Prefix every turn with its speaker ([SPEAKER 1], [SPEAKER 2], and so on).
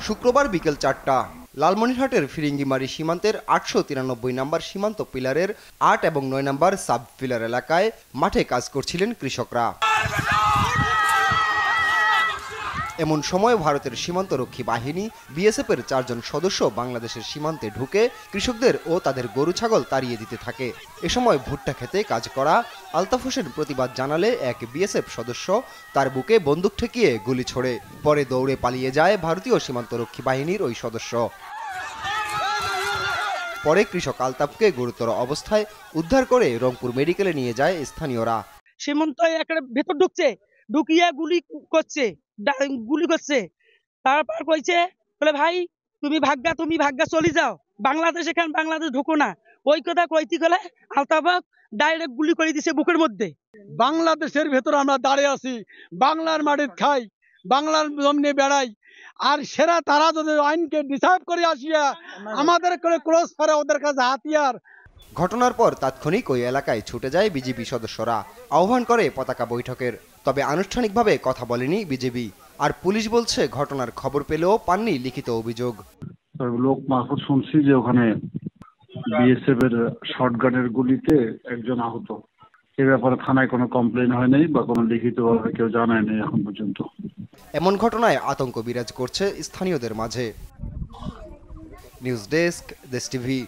[SPEAKER 1] শুক্রবার বিকেল ৪টা লালমনিরহাটের ফিরিঙ্গিমারি সীমান্তের ৮৯৩ নম্বর সীমান্ত পিলারের ৮ এবং ৯ নম্বর সাব পিলার এলাকায় মাঠে কাজ করছিলেন কৃষকরা। এমন সময় ভারতের সীমান্তরক্ষী বাহিনী বিএসএফের ৪ জন সদস্য বাংলাদেশের সীমান্তে ঢুকে কৃষকদের ও তাদের গরু ছাগল তাড়িয়ে দিতে থাকে। এ সময় ভুট্টা খেতে কাজ করা আলতাফ হোসেন প্রতিবাদ জানালে এক বিএসএফ সদস্য তার বুকে বন্দুক ঠেকিয়ে গুলি ছোড়ে। পরে দৌড়ে পালিয়ে যায় ভারতীয় সীমান্তরক্ষী বাহিনীর ওই সদস্য। পরে কৃষক আলতাফকে গুরুতর অবস্থায় উদ্ধার করে রংপুর মেডিকেলে নিয়ে যায় স্থানীয়রা।
[SPEAKER 2] সীমান্ত একটা ভেতর ঢুকিয়ে গুলি করছে। তারপর কইছে বলে ভাই তুমি ভাগ্যা চলে যাও, বাংলাদেশ ঢুকো না। ওই কথা কইতে গেলে আলতাফ ডাইরেক্ট গুলি করে দিছে বুকের মধ্যে।
[SPEAKER 3] বাংলাদেশের ভেতর আমরা দাঁড়িয়ে আছি, বাংলার মাটির খাই, বাংলার জমিনে বেড়াই, আর সেরা তারা যদি আইনকে ডিসাইড করে আসিয়া আমাদের করে ক্রস ফেরে ওদের কাছে হাতিয়ার।
[SPEAKER 1] ঘটনার পর তাৎক্ষণিক ওই এলাকায় ছুটে যায় বিজিবি সদস্যরা, আহ্বান করে পতাকা বৈঠকের। তবে আনুষ্ঠানিকভাবে কথা বলেনি বিজেপি। আর পুলিশ বলছে ঘটনার খবর পেলেও পাননি লিখিত অভিযোগ।
[SPEAKER 4] লোক মারফত শুনছি যে ওখানে বিএসএফ এর শটগানের গুলিতে একজন আহত। এ ব্যাপারে থানায় কোনো কমপ্লেন হয় নাই বা কোনো লিখিতভাবে কেউ জানায় নাই এখন পর্যন্ত।
[SPEAKER 1] এমন ঘটনায় আতঙ্ক বিরাজ করছে স্থানীয়দের মাঝে। নিউজ ডেস্ক, দেশ টিভি।